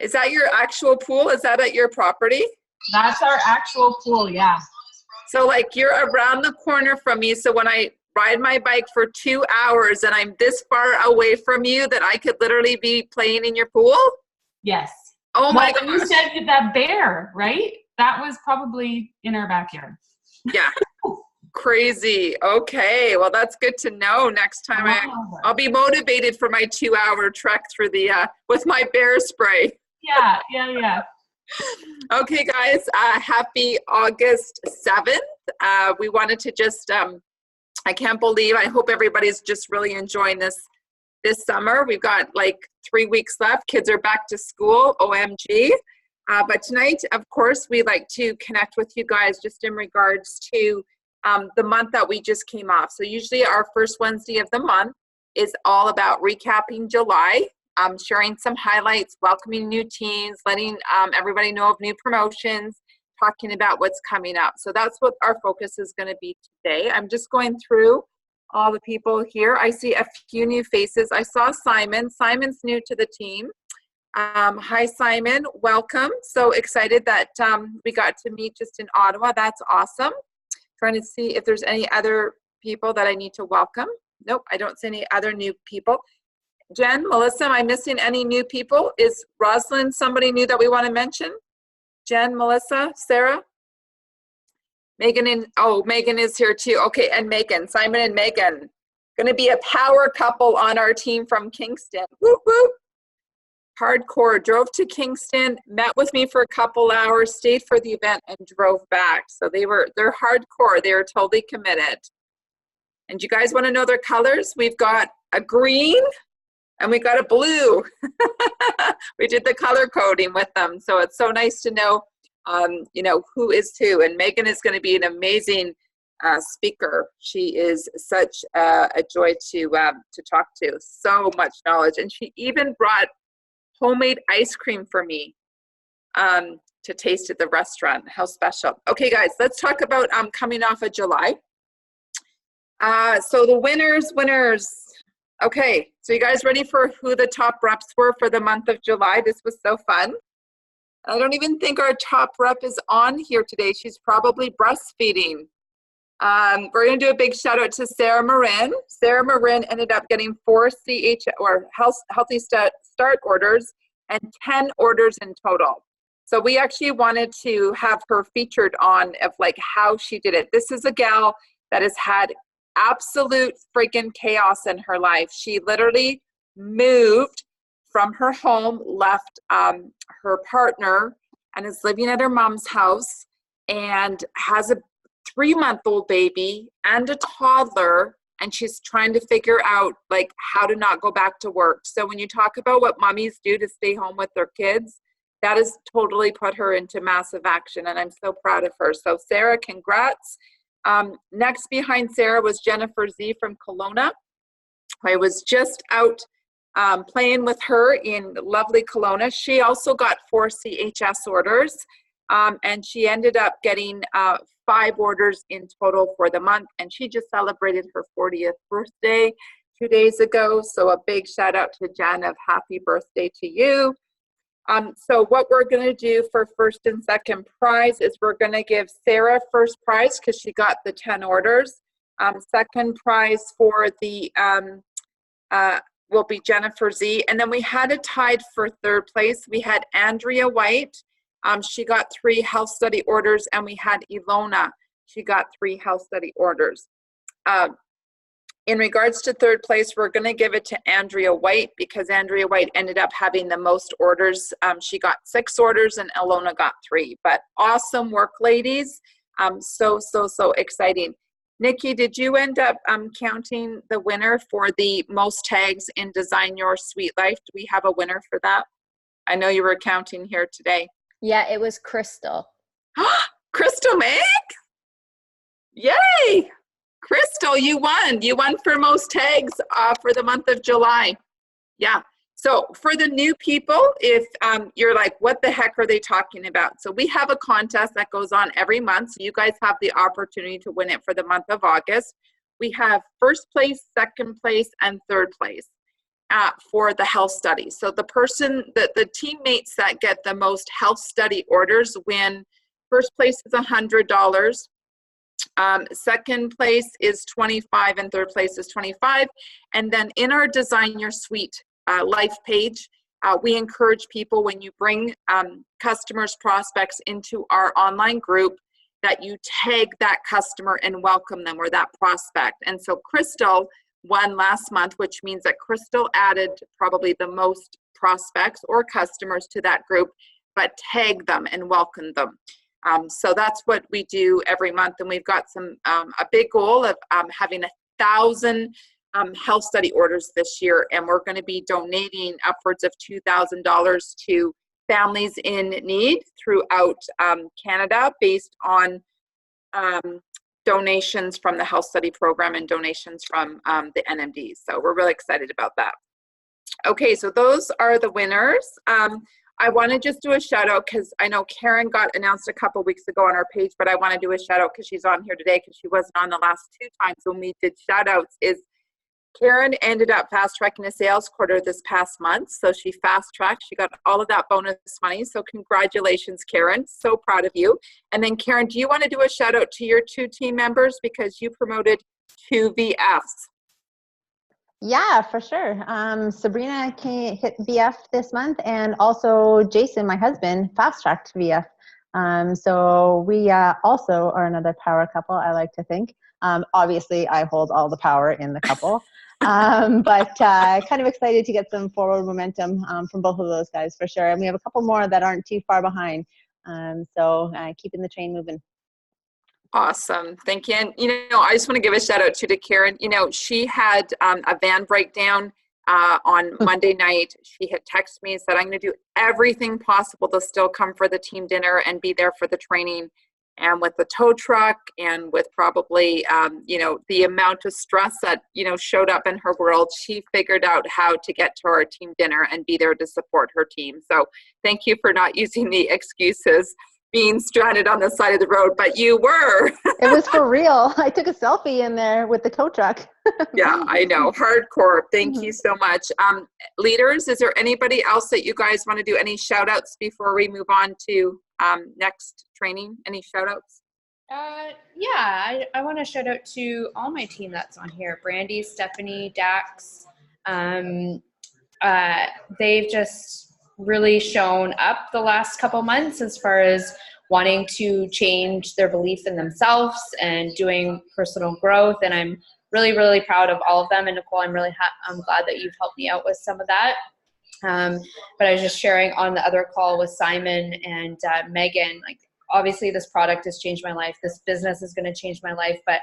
Is that your actual pool? Is that at your property? That's our actual pool, yeah. So like you're around the corner from me. So when I ride my bike for 2 hours and I'm this far away from you that I could literally be playing in your pool? Yes. Oh my gosh. You said that bear, right? That was probably in our backyard. Yeah. Crazy. Okay. Well, that's good to know. Next time I'll be motivated for my 2-hour trek through the, with my bear spray. Yeah. Okay, guys, happy August 7th. We wanted to just, I can't believe, I hope everybody's just really enjoying this summer. We've got like 3 weeks left. Kids are back to school, OMG. But tonight, of course, we like to connect with you guys just in regards to the month that we just came off. So usually our first Wednesday of the month is all about recapping July, sharing some highlights, welcoming new teams, letting everybody know of new promotions, talking about what's coming up. So that's what our focus is going to be today. I'm just going through all the people here. I see a few new faces. I saw Simon. Simon's new to the team. Hi, Simon. Welcome. So excited that we got to meet just in Ottawa. That's awesome. Trying to see if there's any other people that I need to welcome. Nope, I don't see any other new people. Jen, Melissa, am I missing any new people? Is Rosalind somebody new that we want to mention? Jen, Melissa, Sarah? Megan Megan is here too. Okay, and Megan, Simon and Megan. Going to be a power couple on our team from Kingston. Whoop, whoop. Hardcore, drove to Kingston, met with me for a couple hours, stayed for the event and drove back. So they're hardcore. They are totally committed. And you guys want to know their colors? We've got a green and we got a blue. We did the color coding with them. So it's so nice to know, who is who. And Megan is going to be an amazing speaker. She is such a joy to talk to. So much knowledge. And she even brought homemade ice cream for me to taste at the restaurant. How special. Okay, guys, let's talk about coming off of July. So the winners. Okay, so you guys ready for who the top reps were for the month of July? This was so fun. I don't even think our top rep is on here today. She's probably breastfeeding. We're going to do a big shout out to Sarah Marin. Sarah Marin ended up getting 4 Healthy Start orders and 10 orders in total. So we actually wanted to have her featured on of like how she did it. This is a gal that has had absolute freaking chaos in her life. She literally moved from her home, left her partner, and is living at her mom's house and has a 3-month-old baby and a toddler, and she's trying to figure out like how to not go back to work. So when you talk about what mommies do to stay home with their kids, that has totally put her into massive action, and I'm so proud of her. So Sarah, congrats. Next behind Sarah was Jennifer Z from Kelowna. I was just out playing with her in lovely Kelowna. She also got 4 CHS orders, and she ended up getting 5 orders in total for the month, and she just celebrated her 40th birthday 2 days ago. So a big shout out to Jen of happy birthday to you. So what we're going to do for first and second prize is we're going to give Sarah first prize because she got the 10 orders. Second prize for the will be Jennifer Z. And then we had it tied for third place. We had Andrea White. She got 3 health study orders, and we had Ilona. She got 3 health study orders. In regards to third place, we're going to give it to Andrea White because Andrea White ended up having the most orders. She got 6 orders and Ilona got 3. But awesome work, ladies. So exciting. Nikki, did you end up counting the winner for the most tags in Design Your Sweet Life? Do we have a winner for that? I know you were counting here today. Yeah, it was Crystal. Crystal Meg? Yay! Crystal, you won. You won for most tags for the month of July. Yeah. So for the new people, if you're like, what the heck are they talking about? So we have a contest that goes on every month. So you guys have the opportunity to win it for the month of August. We have first place, second place, and third place. for the health study. So the teammates that get the most health study orders win. First place is $100. Second place is $25, and third place is $25. And then in our Design Your Suite life page, we encourage people, when you bring customers, prospects into our online group, that you tag that customer and welcome them, or that prospect. And so Crystal won last month, which means that Crystal added probably the most prospects or customers to that group, but tag them and welcome them. So that's what we do every month. And we've got a big goal of having 1,000 health study orders this year. And we're going to be donating upwards of $2,000 to families in need throughout Canada, based on donations from the health study program and donations from the NMD. So we're really excited about that. Okay, so those are the winners. I want to just do a shout out, because I know Karen got announced a couple weeks ago on our page, but I want to do a shout out because she's on here today, because she wasn't on the last 2 times when we did shout outs. Is Karen ended up fast tracking a sales quarter this past month. So she fast tracked, she got all of that bonus money. So congratulations, Karen. So proud of you. And then Karen, do you want to do a shout out to your 2 team members, because you promoted 2 VFs? Yeah, for sure. Sabrina hit VF this month, and also Jason, my husband, fast-tracked VF. So we also are another power couple, I like to think. Obviously, I hold all the power in the couple. But kind of excited to get some forward momentum from both of those guys, for sure. And we have a couple more that aren't too far behind. So keeping the train moving. Awesome. Thank you. And, I just want to give a shout out to Karen. She had a van breakdown on Monday night. She had texted me and said, I'm going to do everything possible to still come for the team dinner and be there for the training. And with the tow truck, and with probably, the amount of stress that, showed up in her world, she figured out how to get to our team dinner and be there to support her team. So thank you for not using the excuses being stranded on the side of the road, but you were. It was for real. I took a selfie in there with the tow truck. Yeah, I know. Hardcore. Thank you so much. Leaders, is there anybody else that you guys want to do any shout outs before we move on to next training? Any shout outs? Yeah, I want to shout out to all my team that's on here. Brandy, Stephanie, Dax. They've just really shown up the last couple months as far as wanting to change their belief in themselves and doing personal growth. And I'm really, really proud of all of them. And Nicole, I'm glad that you've helped me out with some of that. But I was just sharing on the other call with Simon and Megan, like, obviously this product has changed my life. This business is going to change my life, but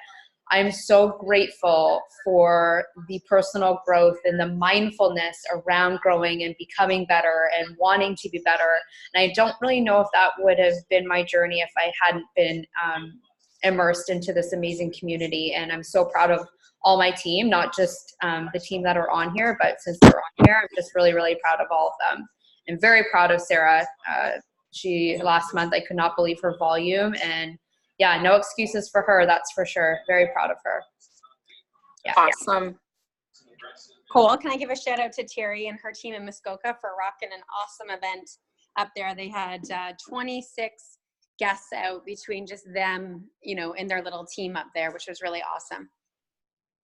I'm so grateful for the personal growth and the mindfulness around growing and becoming better and wanting to be better. And I don't really know if that would have been my journey if I hadn't been immersed into this amazing community. And I'm so proud of all my team, not just the team that are on here, but since they're on here, I'm just really, really proud of all of them. I'm very proud of Sarah. Last month, I could not believe her volume, and yeah, no excuses for her, that's for sure. Very proud of her. Yeah. Awesome. Cool. Can I give a shout out to Terry and her team in Muskoka for rocking an awesome event up there? They had 26 guests out between just them, in their little team up there, which was really awesome.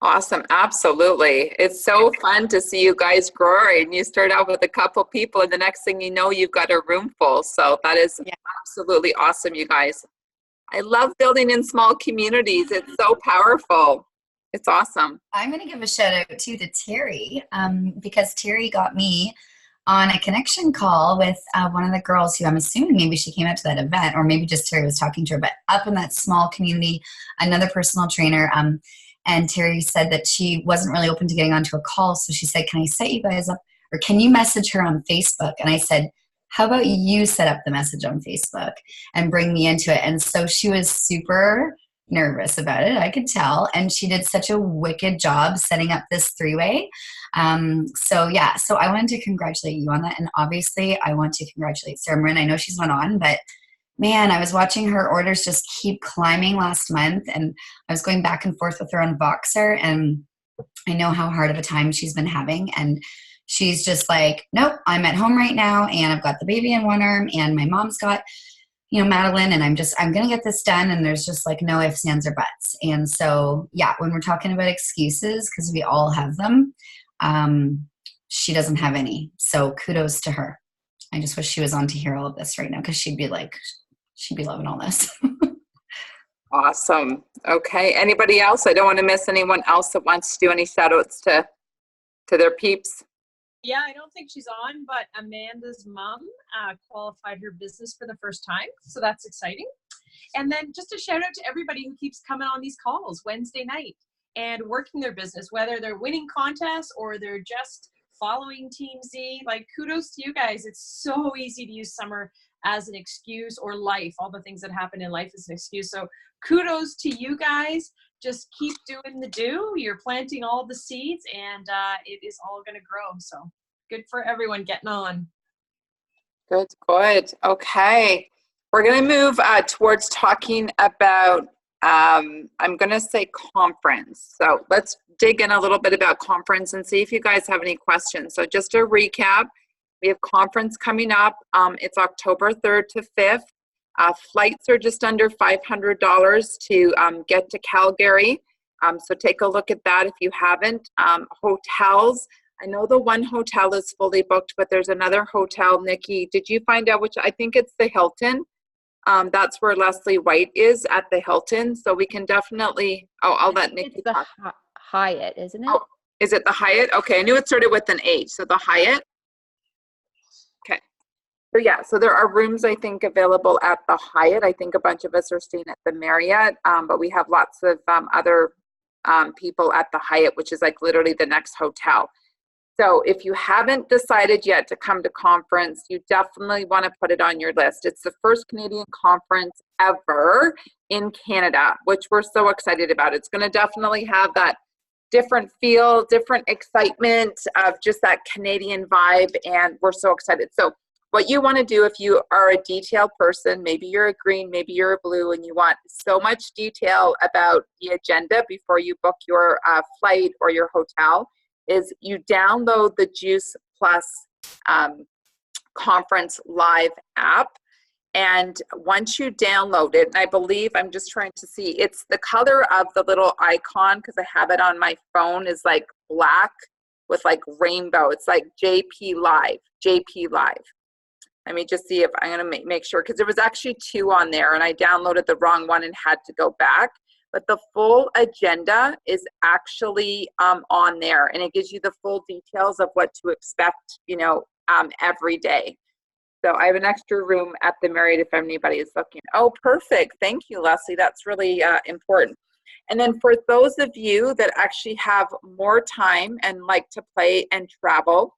Awesome. Absolutely. It's so fun to see you guys growing. You start out with a couple people, and the next thing you know, you've got a room full. So that is absolutely awesome, you guys. I love building in small communities. It's so powerful. It's awesome. I'm going to give a shout out too to Terry, because Terry got me on a connection call with one of the girls who I'm assuming maybe she came out to that event, or maybe just Terry was talking to her, but up in that small community, another personal trainer. And Terry said that she wasn't really open to getting onto a call. So she said, can I set you guys up, or can you message her on Facebook? And I said, how about you set up the message on Facebook and bring me into it? And so she was super nervous about it, I could tell. And she did such a wicked job setting up this 3-way. So I wanted to congratulate you on that. And obviously I want to congratulate Sarah Marin. I know she's not on, but man, I was watching her orders just keep climbing last month. And I was going back and forth with her on Voxer. And I know how hard of a time she's been having. And She's just like, nope, I'm at home right now and I've got the baby in one arm and my mom's got, Madeline, and I'm going to get this done. And there's just like no ifs, ands, or buts. And so, yeah, when we're talking about excuses, because we all have them, she doesn't have any. So kudos to her. I just wish she was on to hear all of this right now, because she'd be loving all this. Awesome. Okay. Anybody else? I don't want to miss anyone else that wants to do any shout outs to their peeps. Yeah, I don't think she's on, but Amanda's mom qualified her business for the first time. So that's exciting. And then just a shout out to everybody who keeps coming on these calls Wednesday night and working their business, whether they're winning contests or they're just following Team Z. Like, kudos to you guys. It's so easy to use summer as an excuse, or life, all the things that happen in life as an excuse. So kudos to you guys. Just keep doing the do. You're planting all the seeds, and it is all going to grow. So good for everyone getting on. Good. Okay. We're going to move towards talking about, I'm going to say conference. So let's dig in a little bit about conference and see if you guys have any questions. So just a recap, we have conference coming up. It's October 3rd to 5th. Flights are just under $500 to get to Calgary. So take a look at that if you haven't. Hotels, I know the one hotel is fully booked, but there's another hotel. Nikki, did you find out which? I think it's the Hilton. That's where Leslie White is, at the Hilton. So we can definitely, I'll let Nikki It's the talk. Hyatt, isn't it? Oh, is it the Hyatt? Okay, I knew it started with an H. So the Hyatt. Okay. So yeah, so there are rooms, I think, available at the Hyatt. I think a bunch of us are staying at the Marriott, but we have lots of other people at the Hyatt, which is like literally the next hotel. So if you haven't decided yet to come to conference, you definitely want to put it on your list. It's the first Canadian conference ever in Canada, which we're so excited about. It's going to definitely have that different feel, different excitement of just that Canadian vibe, and we're so excited. So what you want to do if you are a detail person, maybe you're a green, maybe you're a blue, and you want so much detail about the agenda before you book your flight or your hotel, is you download the Juice Plus Conference Live app. And once you download it, and I believe, I'm just trying to see, it's the color of the little icon, because I have it on my phone, is like black with like rainbow. It's like JP Live. Let me just see if I'm going to make sure, because there was actually two on there and I downloaded the wrong one and had to go back. But the full agenda is actually on there, and it gives you the full details of what to expect, every day. So I have an extra room at the Marriott if anybody is looking. Oh, perfect. Thank you, Leslie. That's really important. And then for those of you that actually have more time and like to play and travel,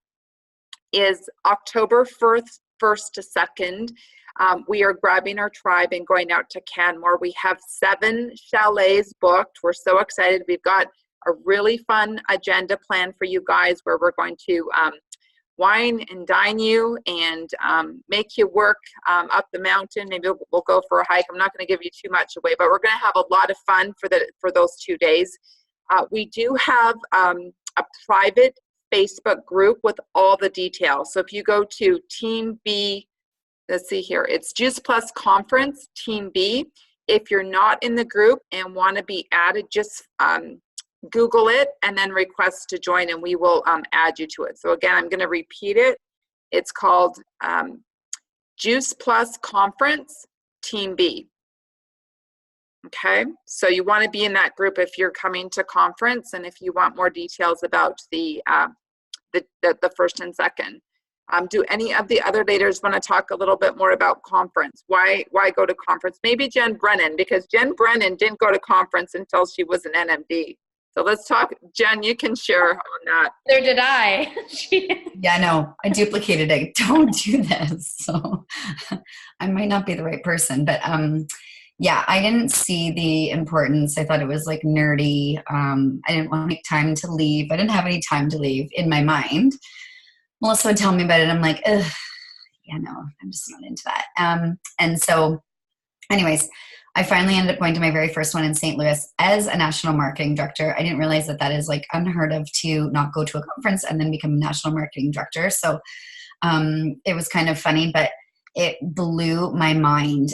is October 1st to 2nd. We are grabbing our tribe and going out to Canmore. We have 7 chalets booked. We're so excited. We've got a really fun agenda plan for you guys, where we're going to wine and dine you and make you work up the mountain. Maybe we'll go for a hike. I'm not going to give you too much away, but we're going to have a lot of fun for those 2 days. We do have a private Facebook group with all the details. So if you go to Team B, let's see here, it's Juice Plus Conference, Team B. If you're not in the group and want to be added, just Google it and then request to join, and we will add you to it. So again, I'm going to repeat it. It's called Juice Plus Conference, Team B. Okay, so you want to be in that group if you're coming to conference, and if you want more details about the first and second. Do any of the other leaders want to talk a little bit more about conference? Why go to conference? Maybe Jen Brennan, because Jen Brennan didn't go to conference until she was an NMD. So let's talk. Jen, you can share on that. Neither did I. Yeah, no, I duplicated it. Don't do this. So I might not be the right person, but yeah, I didn't see the importance. I thought it was like nerdy. I didn't want to make time to leave. I didn't have any time to leave in my mind. Melissa would tell me about it. I'm like, ugh, yeah, no, I'm just not into that. And so anyways, I finally ended up going to my very first one in St. Louis as a national marketing director. I didn't realize that that is like unheard of to not go to a conference and then become a national marketing director. So it was kind of funny, but it blew my mind.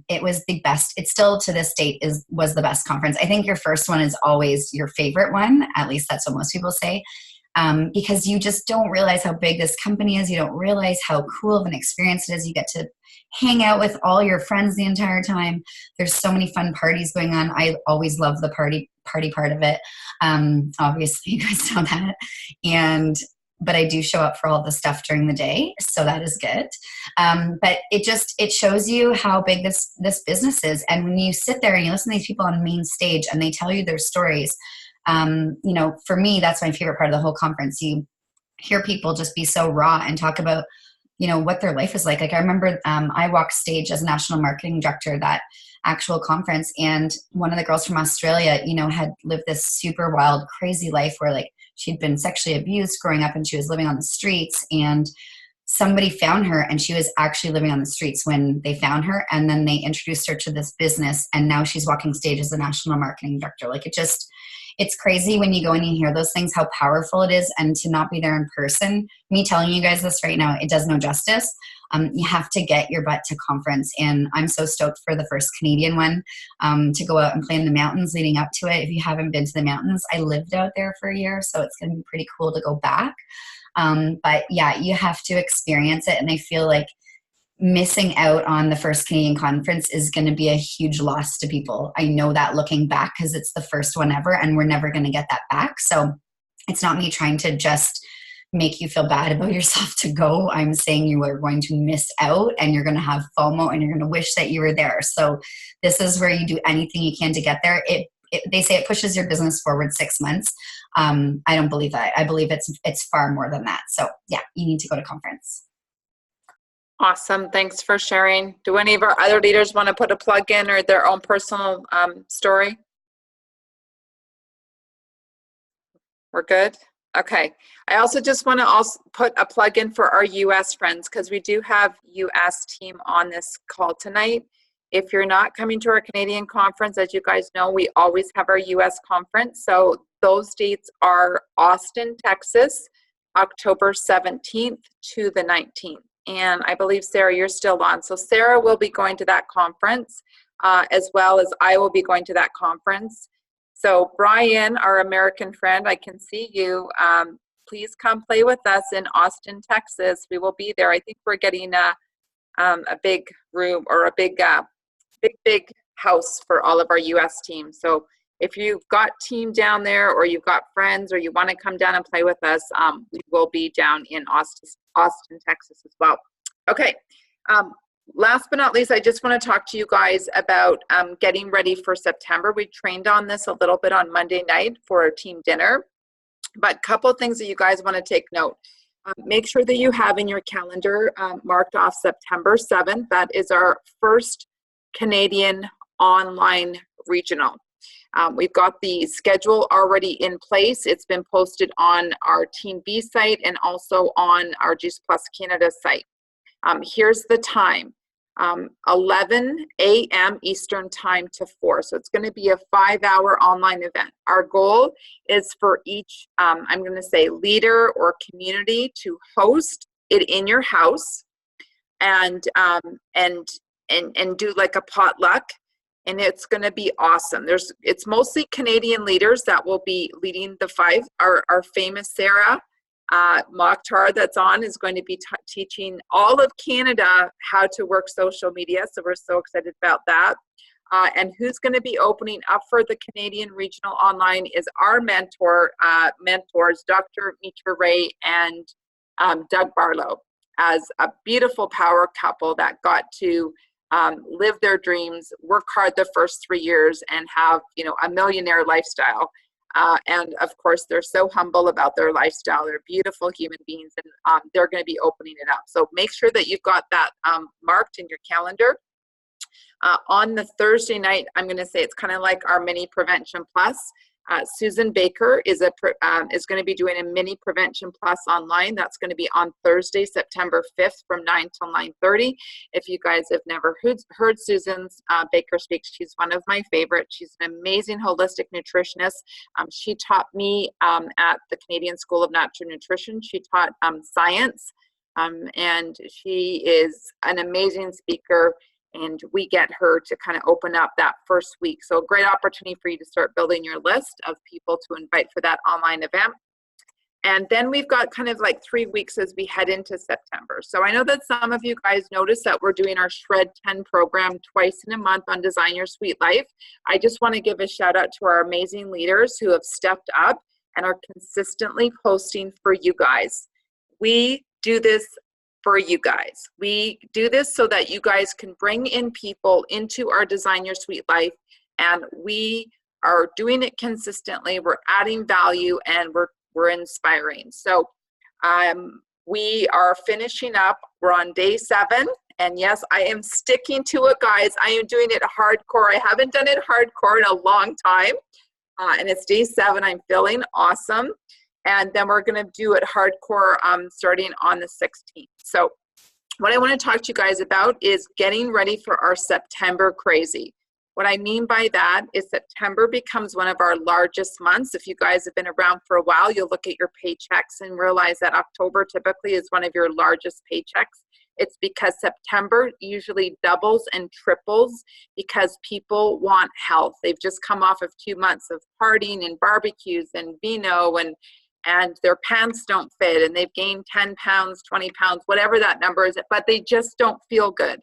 It was the best. It still to this date was the best conference. I think your first one is always your favorite one. At least that's what most people say. Because you just don't realize how big this company is. You don't realize how cool of an experience it is. You get to hang out with all your friends the entire time. There's so many fun parties going on. I always love the party part of it. Obviously, you guys know that. But I do show up for all the stuff during the day, so that is good. But it shows you how big this business is. And when you sit there and you listen to these people on main stage and they tell you their stories, for me, that's my favorite part of the whole conference. You hear people just be so raw and talk about, what their life is like. Like I remember I walked stage as national marketing director that actual conference, and one of the girls from Australia, had lived this super wild, crazy life where like she'd been sexually abused growing up and she was living on the streets, and somebody found her and she was actually living on the streets when they found her. And then they introduced her to this business, and now she's walking stage as a national marketing director. Like it's crazy when you go and you hear those things, how powerful it is, and to not be there in person. Me telling you guys this right now, it does no justice. You have to get your butt to conference, and I'm so stoked for the first Canadian one to go out and play in the mountains leading up to it. If you haven't been to the mountains, I lived out there for a year, so it's going to be pretty cool to go back. But yeah, you have to experience it, and I feel like missing out on the first Canadian conference is going to be a huge loss to people. I know that looking back, because it's the first one ever and we're never going to get that back. So it's not me trying to just make you feel bad about yourself to go. I'm saying you are going to miss out and you're going to have FOMO and you're going to wish that you were there. So this is where you do anything you can to get there. They say it pushes your business forward 6 months. I don't believe that. I believe it's far more than that. So yeah, you need to go to conference. Awesome. Thanks for sharing. Do any of our other leaders want to put a plug in or their own personal story? We're good? Okay. I also just want to put a plug in for our US friends, because we do have US team on this call tonight. If you're not coming to our Canadian conference, as you guys know, we always have our US conference. So those dates are Austin, Texas, October 17th to the 19th. And I believe, Sarah, you're still on. So Sarah will be going to that conference, as well as I will be going to that conference. So Brian, our American friend, I can see you. Please come play with us in Austin, Texas. We will be there. I think we're getting a big room, or a big house for all of our US teams. So if you've got team down there, or you've got friends, or you want to come down and play with us, we will be down in Austin, Texas as well. Okay. Last but not least, I just want to talk to you guys about getting ready for September. We trained on this a little bit on Monday night for our team dinner, but a couple of things that you guys want to take note. Make sure that you have in your calendar marked off September 7th. That is our first Canadian online regional. We've got the schedule already in place. It's been posted on our Team B site and also on our Juice Plus Canada site. Here's the time, 11 a.m. Eastern time to 4. So it's going to be a 5-hour online event. Our goal is for each, I'm going to say, leader or community to host it in your house and do like a potluck. And it's going to be awesome. It's mostly Canadian leaders that will be leading the 5. Our famous Sarah Mokhtar that's on is going to be teaching all of Canada how to work social media. So we're so excited about that. And who's going to be opening up for the Canadian Regional Online is our mentors, Dr. Mitra Ray and Doug Barlow, as a beautiful power couple that got to live their dreams, work hard the first 3 years, and have, a millionaire lifestyle. And of course, they're so humble about their lifestyle. They're beautiful human beings, and they're going to be opening it up. So make sure that you've got that marked in your calendar. On the Thursday night, I'm going to say it's kind of like our mini Prevention Plus. Susan Baker is going to be doing a mini Prevention Plus online. That's going to be on Thursday, September 5th from 9 till 9:30. If you guys have never heard Susan's Baker speak, she's one of my favorites. She's an amazing holistic nutritionist. She taught me at the Canadian School of Natural Nutrition. She taught science, and she is an amazing speaker. And we get her to kind of open up that first week. So a great opportunity for you to start building your list of people to invite for that online event. And then we've got kind of like 3 weeks as we head into September. So I know that some of you guys noticed that we're doing our Shred 10 program twice in a month on Design Your Sweet Life. I just want to give a shout out to our amazing leaders who have stepped up and are consistently posting for you guys. We do this for you guys. We do this so that you guys can bring in people into our Design Your Sweet Life, and we are doing it consistently. We're adding value, and we're inspiring. So we are finishing up. We're on day 7, and yes, I am sticking to it, guys. I am doing it hardcore. I haven't done it hardcore in a long time, and it's day 7. I'm feeling awesome. And then we're going to do it hardcore starting on the 16th. So what I want to talk to you guys about is getting ready for our September crazy. What I mean by that is September becomes one of our largest months. If you guys have been around for a while, you'll look at your paychecks and realize that October typically is one of your largest paychecks. It's because September usually doubles and triples because people want health. They've just come off of 2 months of partying and barbecues and vino, and their pants don't fit, and they've gained 10 pounds, 20 pounds, whatever that number is, but they just don't feel good.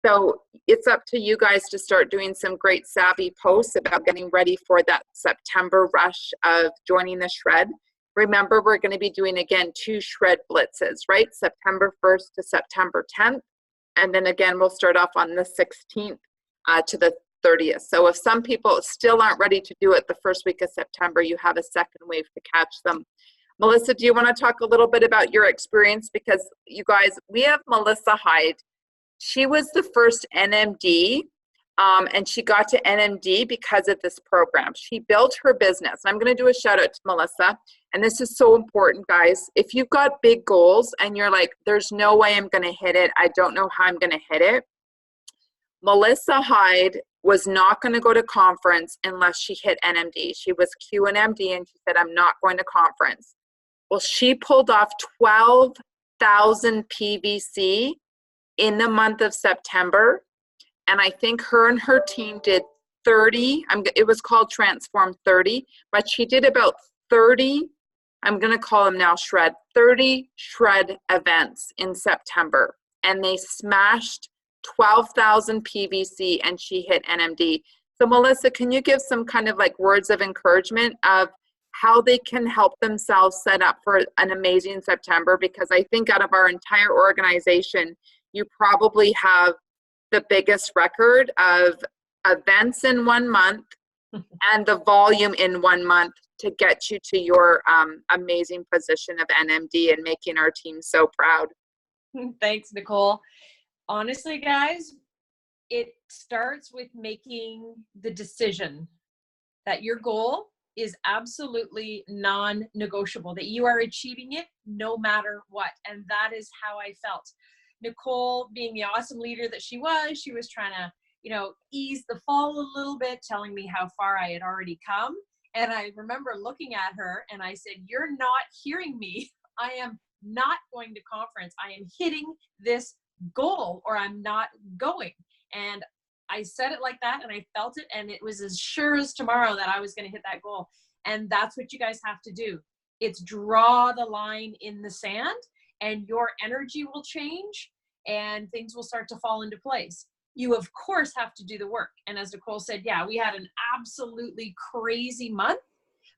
So it's up to you guys to start doing some great savvy posts about getting ready for that September rush of joining the Shred. Remember, we're going to be doing, again, 2 Shred blitzes, right? September 1st to September 10th. And then again, we'll start off on the 16th to the 30th. So if some people still aren't ready to do it the first week of September, you have a second wave to catch them. Melissa, do you want to talk a little bit about your experience? Because you guys, we have Melissa Hyde. She was the first NMD, and she got to NMD because of this program. She built her business. And I'm going to do a shout out to Melissa. And this is so important, guys. If you've got big goals and you're like, there's no way I'm going to hit it, I don't know how I'm going to hit it. Melissa Hyde was not going to go to conference unless she hit NMD. She was QNMD, and she said, I'm not going to conference. Well, she pulled off 12,000 PVC in the month of September. And I think her and her team did 30. It was called Transform 30, but she did about 30, I'm going to call them now Shred, 30 Shred events in September. And they smashed 12,000 PVC, and she hit NMD. So Melissa, can you give some kind of like words of encouragement of how they can help themselves set up for an amazing September? Because I think out of our entire organization, you probably have the biggest record of events in 1 month and the volume in 1 month to get you to your amazing position of NMD and making our team so proud. Thanks, Nicole. Honestly, guys, it starts with making the decision that your goal is absolutely non-negotiable, that you are achieving it no matter what. And that is how I felt. Nicole, being the awesome leader that she was trying to, ease the fall a little bit, telling me how far I had already come. And I remember looking at her and I said, you're not hearing me. I am not going to conference. I am hitting this goal or I'm not going. And I said it like that and I felt it, and it was as sure as tomorrow that I was going to hit that goal. And that's what you guys have to do. It's draw the line in the sand, and your energy will change and things will start to fall into place. You of course have to do the work. And as Nicole said, yeah, we had an absolutely crazy month,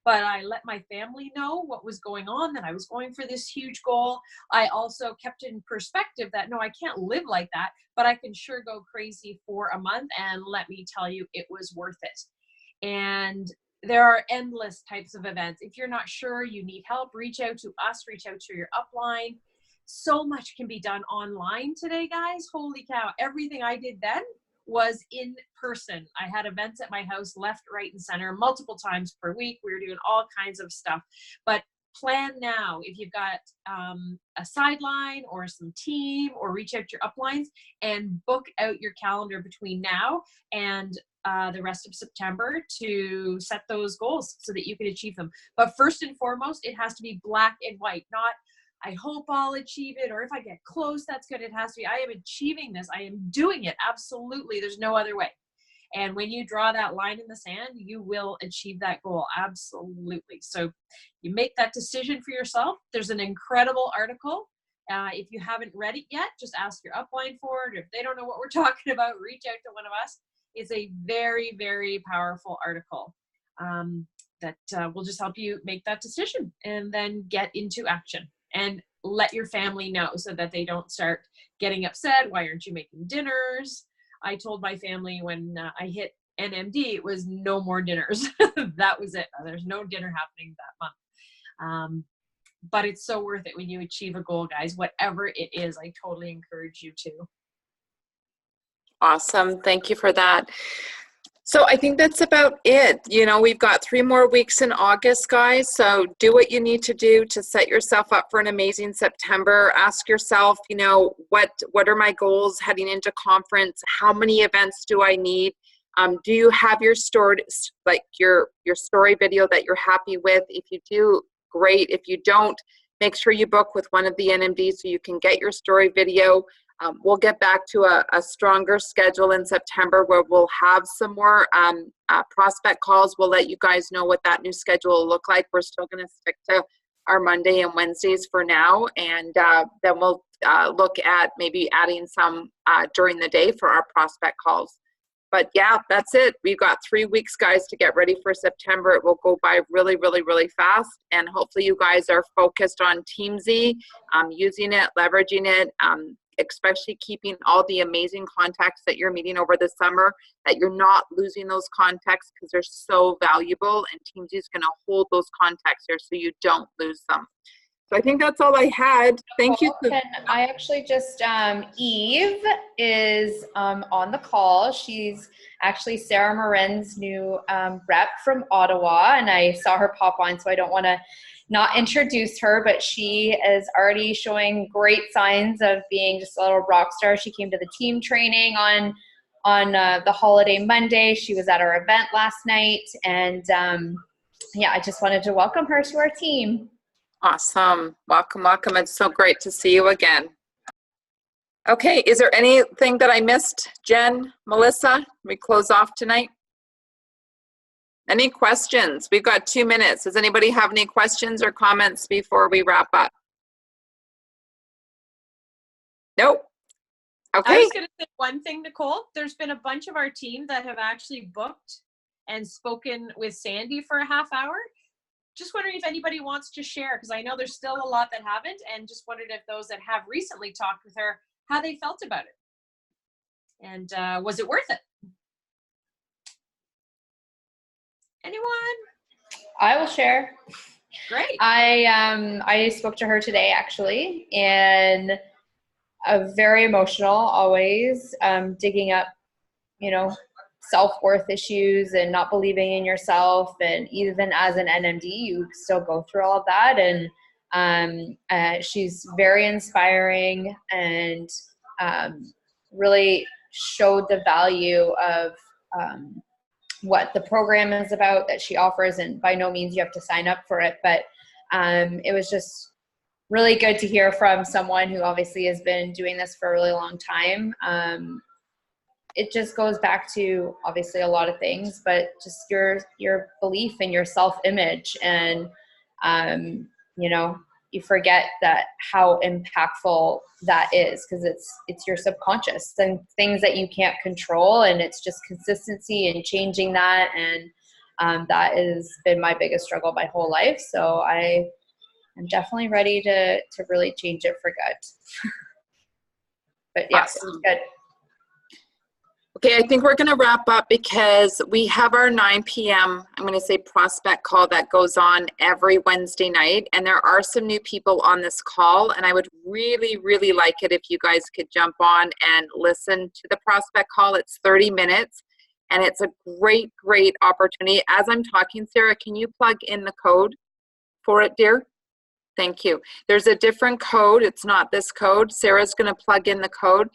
but I let my family know what was going on, that I was going for this huge goal. I also kept in perspective that, no, I can't live like that, but I can sure go crazy for a month. And let me tell you, it was worth it. And there are endless types of events. If you're not sure, you need help, reach out to us, reach out to your upline. So much can be done online today, guys. Holy cow. Everything I did then was in person. I had events at my house left, right, and center multiple times per week. We were doing all kinds of stuff. But plan now. If you've got a sideline or some team, or reach out to your uplines and book out your calendar between now and the rest of September to set those goals so that you can achieve them. But first and foremost, it has to be black and white, not I hope I'll achieve it, or if I get close, that's good. It has to be, I am achieving this. I am doing it. Absolutely. There's no other way. And when you draw that line in the sand, you will achieve that goal. Absolutely. So you make that decision for yourself. There's an incredible article. If you haven't read it yet, just ask your upline for it. If they don't know what we're talking about, reach out to one of us. It's a very, very powerful article that will just help you make that decision and then get into action. And let your family know so that they don't start getting upset. Why aren't you making dinners? I told my family when I hit NMD, it was no more dinners. That was it. There's no dinner happening that month. But it's so worth it when you achieve a goal, guys. Whatever it is, I totally encourage you to. Awesome. Thank you for that. So I think that's about it. You know, we've got 3 more weeks in August, guys. So do what you need to do to set yourself up for an amazing September. Ask yourself, you know, what are my goals heading into conference? How many events do I need? Do you have your story, like your story video that you're happy with? If you do, great. If you don't, make sure you book with one of the NMDs so you can get your story video. We'll get back to a stronger schedule in September where we'll have some more prospect calls. We'll let you guys know what that new schedule will look like. We're still going to stick to our Monday and Wednesdays for now, and then we'll look at maybe adding some during the day for our prospect calls. But yeah, that's it. We've got 3 weeks, guys, to get ready for September. It will go by really, really, really fast, and hopefully you guys are focused on Teamzy, using it, leveraging it, especially keeping all the amazing contacts that you're meeting over the summer, that you're not losing those contacts because they're so valuable, and Teamzy is going to hold those contacts there so you don't lose them. So I think that's all I had. Thank you. And I actually just, Eve is on the call. She's actually Sarah Morin's new rep from Ottawa, and I saw her pop on, so I don't want to not introduce her, but she is already showing great signs of being just a little rock star. She came to the team training on the holiday Monday. She was at our event last night, and yeah, I just wanted to welcome her to our team. Awesome. Welcome, welcome. It's so great to see you again. Okay, is there anything that I missed? Jen, Melissa, we close off tonight? Any questions? We've got 2 minutes. Does anybody have any questions or comments before we wrap up? Nope. Okay. I was going to say one thing, Nicole. There's been a bunch of our team that have actually booked and spoken with Sandy for a half hour. Just wondering if anybody wants to share, because I know there's still a lot that haven't, and just wondered if those that have recently talked with her, how they felt about it. And was it worth it? Anyone? I will share. Great. I spoke to her today actually, and very emotional always, digging up, you know, self-worth issues and not believing in yourself. And even as an NMD, you still go through all of that. And she's very inspiring, and really showed the value of what the program is about that she offers. And by no means you have to sign up for it, but it was just really good to hear from someone who obviously has been doing this for a really long time. It just goes back to obviously a lot of things, but just your belief in your self-image. And you know, you forget that how impactful that is, because it's your subconscious and things that you can't control, and it's just consistency and changing that. And that has been my biggest struggle my whole life. So I am definitely ready to really change it for good. But yeah, Awesome. Good. Okay, I think we're going to wrap up because we have our 9 p.m. I'm going to say prospect call that goes on every Wednesday night. And there are some new people on this call. And I would really, really like it if you guys could jump on and listen to the prospect call. It's 30 minutes and it's a great, great opportunity. As I'm talking, Sarah, can you plug in the code for it, dear? Thank you. There's a different code. It's not this code. Sarah's going to plug in the code.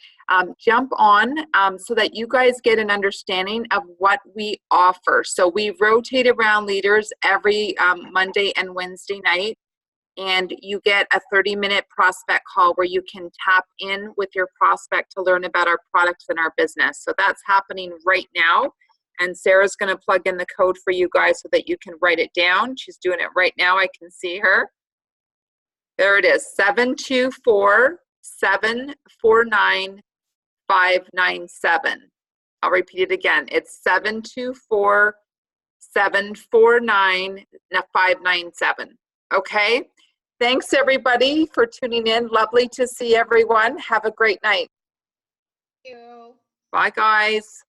Jump on so that you guys get an understanding of what we offer. So we rotate around leaders every Monday and Wednesday night, and you get a 30-minute prospect call where you can tap in with your prospect to learn about our products and our business. So that's happening right now. And Sarah's going to plug in the code for you guys so that you can write it down. She's doing it right now. I can see her. There it is, 724-749-597. I'll repeat it again. It's 724-749-597. Okay? Thanks, everybody, for tuning in. Lovely to see everyone. Have a great night. Thank you. Bye, guys.